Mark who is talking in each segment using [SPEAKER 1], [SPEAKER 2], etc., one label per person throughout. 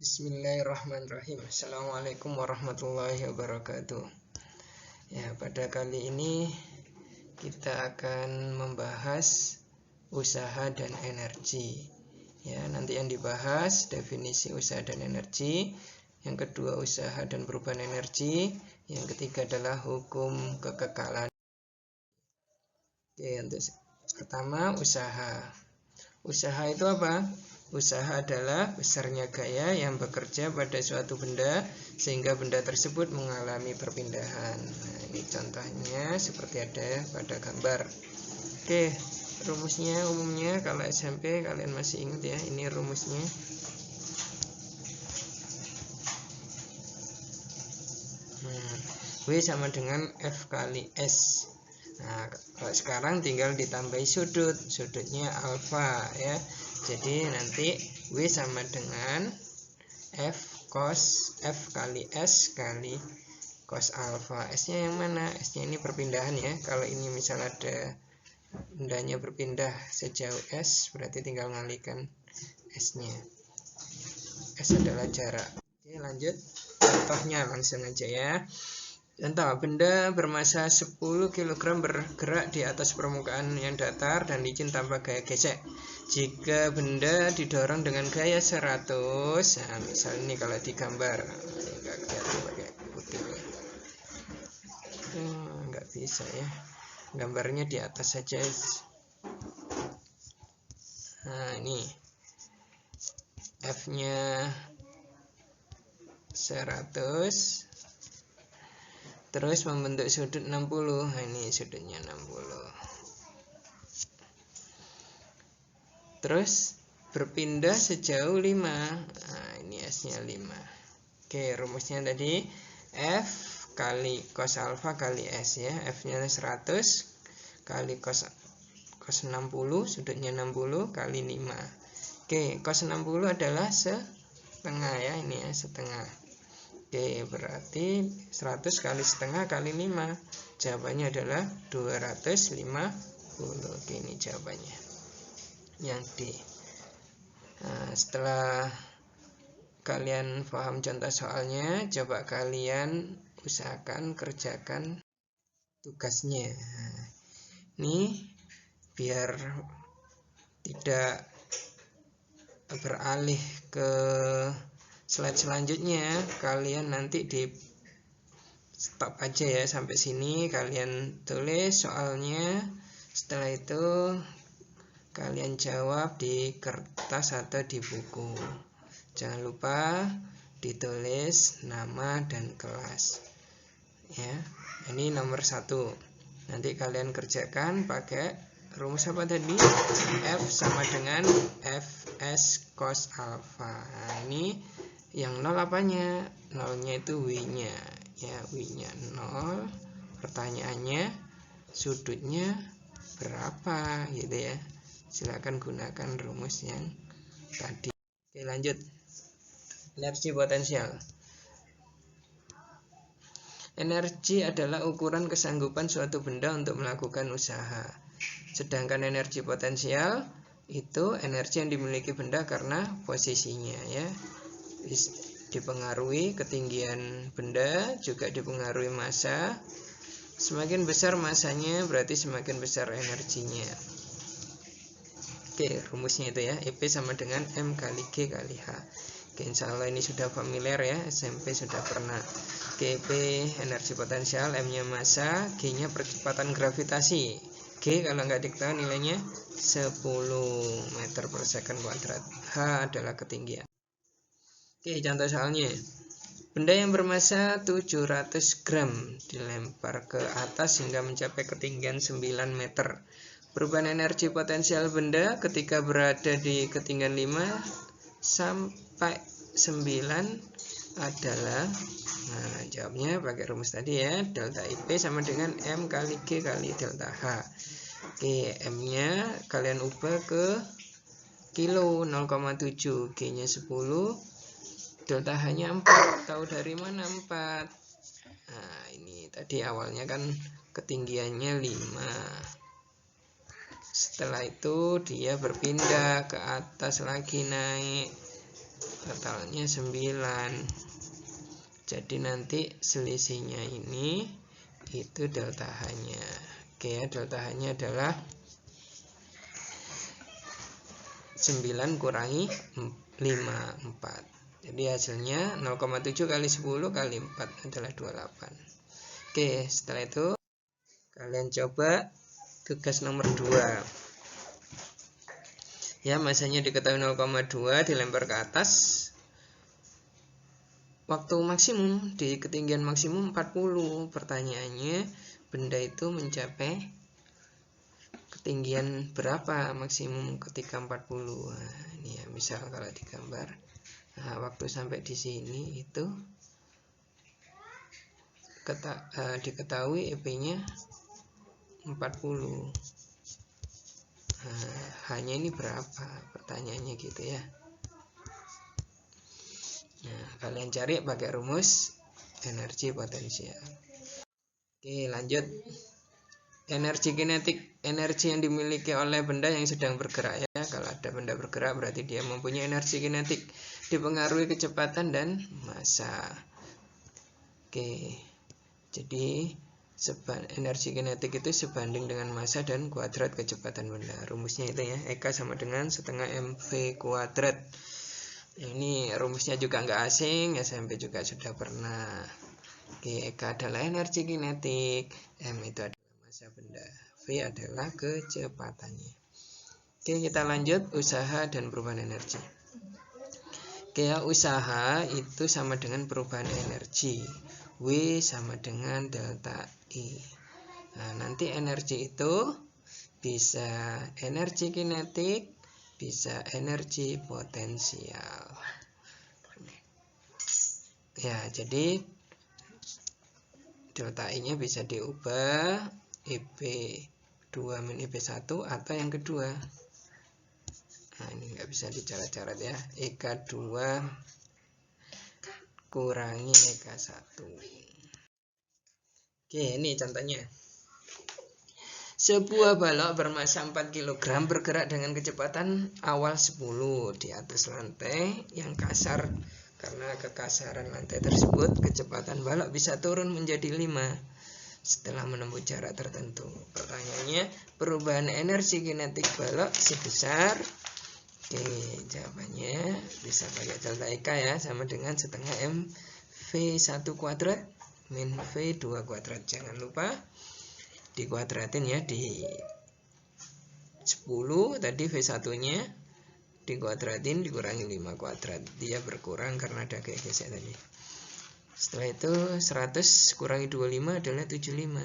[SPEAKER 1] Bismillahirrahmanirrahim. Assalamualaikum warahmatullahi wabarakatuh. Ya, pada kali ini kita akan membahas usaha dan energi. Ya, nanti yang dibahas definisi usaha dan energi, yang kedua usaha dan perubahan energi, yang ketiga adalah hukum kekekalan. Oke, untuk pertama usaha. Usaha itu apa? Usaha adalah besarnya gaya yang bekerja pada suatu benda sehingga benda tersebut mengalami perpindahan. Nah, ini contohnya seperti ada pada gambar. Oke, rumusnya umumnya kalau SMP kalian masih ingat ya, ini rumusnya. W sama dengan F kali S. Nah, kalau sekarang tinggal ditambahi sudut. Sudutnya alfa ya. Jadi nanti W sama dengan F cos F kali S kali cos alfa. S-nya yang mana? S-nya ini perpindahan ya. Kalau ini misal ada bendanya berpindah sejauh S, berarti tinggal ngalihkan S-nya. S adalah jarak. Oke, lanjut. Contohnya langsung aja ya. Contoh, benda bermasa 10 kg bergerak di atas permukaan yang datar dan licin tanpa gaya gesek. Jika benda didorong dengan gaya 100, nah misal ini kalau digambar, enggak kelihatan pakai putih. Enggak bisa ya. Gambarnya di atas saja. Nah, ini F-nya 100. Terus membentuk sudut 60. Nah, ini sudutnya 60. Terus berpindah sejauh 5. Nah, ini S-nya 5. Oke, rumusnya tadi F kali cos alfa kali S ya. F-nya 100 kali cos 60, sudutnya 60 kali 5. Oke, cos 60 adalah setengah ya, ini ya, setengah. Oke, berarti 100 kali setengah kali 5. Jawabannya adalah 250. Oke, ini jawabannya. Yang D. Nah, setelah kalian paham contoh soalnya, coba kalian usahakan kerjakan tugasnya. Nah, ini biar tidak beralih ke slide selanjutnya, kalian nanti di stop aja ya sampai sini, kalian tulis soalnya, setelah itu kalian jawab di kertas atau di buku. Jangan lupa ditulis nama dan kelas ya. Ini nomor 1. Nanti kalian kerjakan pakai rumus apa tadi? F sama dengan Fs cos alfa. Nah, ini yang 0 apanya? 0-nya itu W-nya ya, W-nya 0. Pertanyaannya sudutnya berapa gitu ya. Silakan gunakan rumus yang tadi. Oke, lanjut. Energi potensial. Energi adalah ukuran kesanggupan suatu benda untuk melakukan usaha. Sedangkan energi potensial itu energi yang dimiliki benda karena posisinya ya. Dipengaruhi ketinggian benda, juga dipengaruhi massa. Semakin besar massanya berarti semakin besar energinya. Oke, rumusnya itu ya, EP sama dengan M kali G kali H. Oke, insya Allah ini sudah familiar ya, SMP sudah pernah. Oke, EP energi potensial, M-nya massa, G-nya percepatan gravitasi. G kalau nggak diketahui nilainya 10 meter per second kuadrat. H adalah ketinggian. Oke, contoh soalnya. Benda yang bermassa 700 gram dilempar ke atas hingga mencapai ketinggian 9 meter. Perubahan energi potensial benda ketika berada di ketinggian 5 sampai 9 adalah, nah jawabnya pakai rumus tadi ya, delta IP sama dengan M kali G kali delta H. Oke, M-nya kalian ubah ke kilo 0,7, G-nya 10, delta H-nya 4. Tahu dari mana 4? Nah, ini tadi awalnya kan ketinggiannya 5. Setelah itu dia berpindah ke atas lagi, naik totalnya 9. Jadi nanti selisihnya ini itu delta H-nya. Oke ya, delta H-nya adalah 9 kurangi 5, 4. Jadi hasilnya 0,7 kali 10 kali 4 adalah 28. Oke, setelah itu kalian coba tugas nomor 2. Ya, masanya diketahui 0,2 dilempar ke atas. Waktu maksimum di ketinggian maksimum 40. Pertanyaannya, benda itu mencapai ketinggian berapa maksimum ketika 40? Nah, ini ya, misal kalau digambar. Nah, waktu sampai di sini itu diketahui EP-nya 40. Nah, hanya ini berapa? Pertanyaannya gitu ya. Nah, kalian cari pakai rumus energi potensial. Oke, lanjut. Energi kinetik, energi yang dimiliki oleh benda yang sedang bergerak ya. Kalau ada benda bergerak berarti dia mempunyai energi kinetik, dipengaruhi kecepatan dan massa. Oke. Jadi energi kinetik itu sebanding dengan massa dan kuadrat kecepatan benda. Rumusnya itu ya, EK sama dengan setengah mv kuadrat. Ini rumusnya juga nggak asing, SMP juga sudah pernah. Oke, EK adalah energi kinetik, M itu adalah massa benda, V adalah kecepatannya. Oke, kita lanjut usaha dan perubahan energi. Oke ya, usaha itu sama dengan perubahan energi, W sama dengan delta I. Nah, nanti energi itu bisa energi kinetik, bisa energi potensial. Ya, jadi delta I-nya bisa diubah EP2 min EP1 atau yang kedua. Nah, ini nggak bisa dicarat-carat ya. EK2 kurangi EK1. Oke, ini contohnya. Sebuah balok bermassa 4 kg bergerak dengan kecepatan awal 10 di atas lantai yang kasar. Karena kekasaran lantai tersebut, kecepatan balok bisa turun menjadi 5 setelah menempuh jarak tertentu. Pertanyaannya, perubahan energi kinetik balok sebesar. Oke, jawabannya bisa pakai delta EK ya, sama dengan setengah mv1 kuadrat min v2 kuadrat. Jangan lupa dikuadratin ya, di 10 tadi v1 nya dikuadratin dikurangi 5 kuadrat, dia berkurang karena ada gesek tadi. Setelah itu 100 kurangi 25 adalah 75.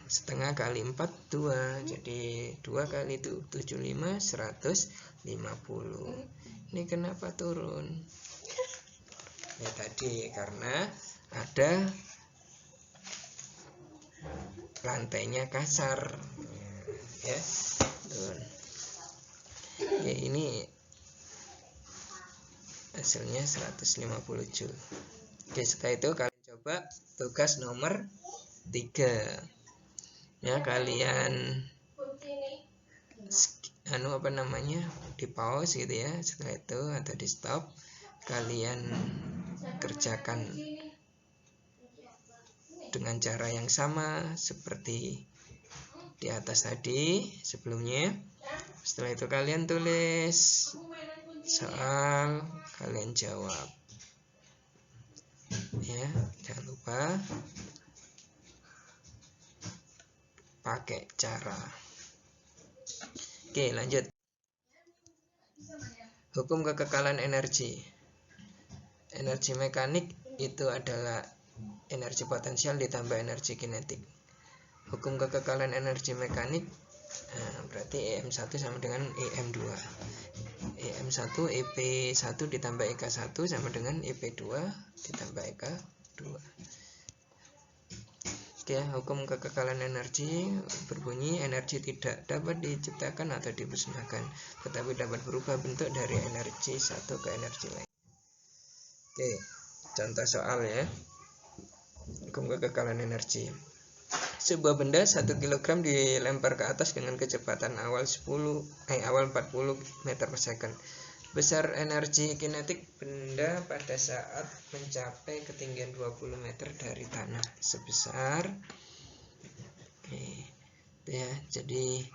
[SPEAKER 1] Setengah kali 4 2, jadi 2 kali itu 75 150. Ini kenapa turun? Ya tadi karena ada lantainya kasar ya. Ya, ini hasilnya 150 joule. Oke, setelah itu kalian coba tugas nomor 3 ya. Kalian di pause gitu ya. Setelah itu atau di stop, kalian kerjakan dengan cara yang sama seperti di atas tadi sebelumnya. Setelah itu kalian tulis soal, kalian jawab ya. Jangan lupa pakai cara. Oke, lanjut. Hukum kekekalan energi. Energi mekanik itu adalah energi potensial ditambah energi kinetik. Hukum kekekalan energi mekanik, berarti EM1 sama dengan EM2. EM1 EP1 ditambah EK1 sama dengan EP2 ditambah EK2. Oke, hukum kekekalan energi berbunyi energi tidak dapat diciptakan atau dimusnahkan, tetapi dapat berubah bentuk dari energi satu ke energi lain. Oke, contoh soal ya. Hukum kekekalan energi. Sebuah benda 1 kg dilempar ke atas dengan kecepatan awal 40 meter per second. besar energi kinetik benda pada saat mencapai ketinggian 20 meter dari tanah sebesar ya, jadi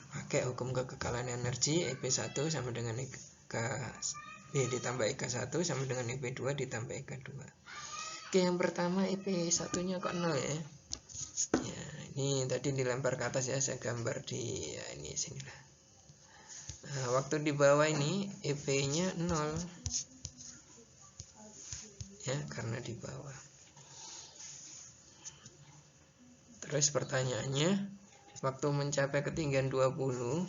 [SPEAKER 1] pakai hukum kekekalan energi, EP1 sama dengan ditambah EK1 sama dengan EP2 ditambah EK2. Oke, yang pertama EP1 nya kok 0 ya. Ya, ini tadi dilempar ke atas ya, saya gambar di ini sinilah. Nah, waktu di bawah ini EP-nya 0 ya, karena di bawah. Terus pertanyaannya, waktu mencapai ketinggian 20,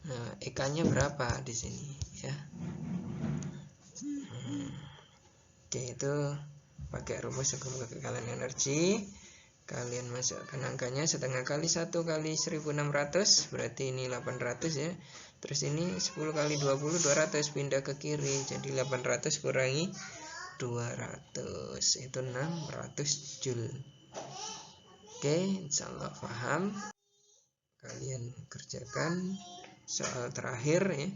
[SPEAKER 1] nah, EK-nya berapa di sini ya? Oke, itu pakai rumus hukum kekekalan energi. Kalian masukkan angkanya setengah kali 1 kali 1600, berarti ini 800 ya. Terus ini 10 kali 20, 200, pindah ke kiri, jadi 800 kurangi 200, itu 600 Joule. Oke, insyaallah paham. Kalian kerjakan soal terakhir ya,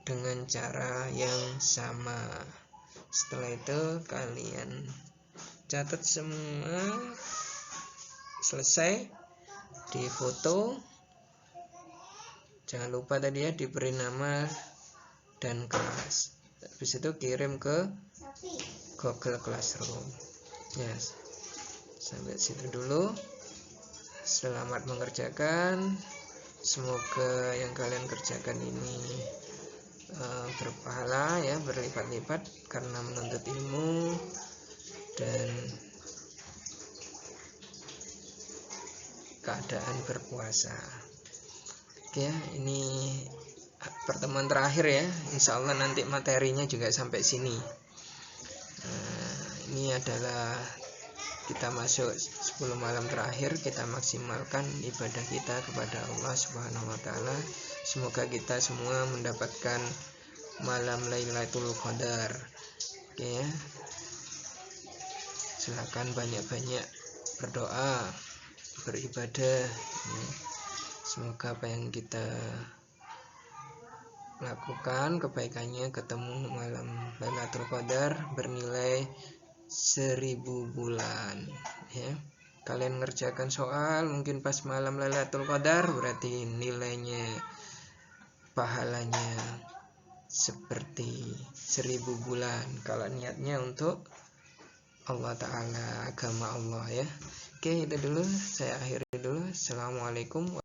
[SPEAKER 1] dengan cara yang sama. Setelah itu kalian catat semua, selesai, difoto. Jangan lupa tadi ya, diberi nama dan kelas. Habis itu kirim ke Google Classroom. Yes. Sampai situ dulu. Selamat mengerjakan. Semoga yang kalian kerjakan ini berpahala ya, berlipat-lipat karena menuntut ilmu dan keadaan berpuasa. Oke, ini pertemuan terakhir ya. Insya Allah nanti materinya juga sampai sini. Ini adalah kita masuk 10 malam terakhir, kita maksimalkan ibadah kita kepada Allah Subhanahu wa taala. Semoga kita semua mendapatkan malam Lailatul Qadar. Oke ya. Silakan banyak-banyak berdoa, beribadah. Semoga apa yang kita lakukan kebaikannya ketemu malam Lailatul Qadar bernilai 1000 bulan ya. Kalian ngerjakan soal mungkin pas malam Lailatul Qadar, berarti nilainya, pahalanya seperti 1000 bulan kalau niatnya untuk Allah Ta'ala, agama Allah ya. Oke, itu dulu, saya akhiri dulu. Assalamualaikum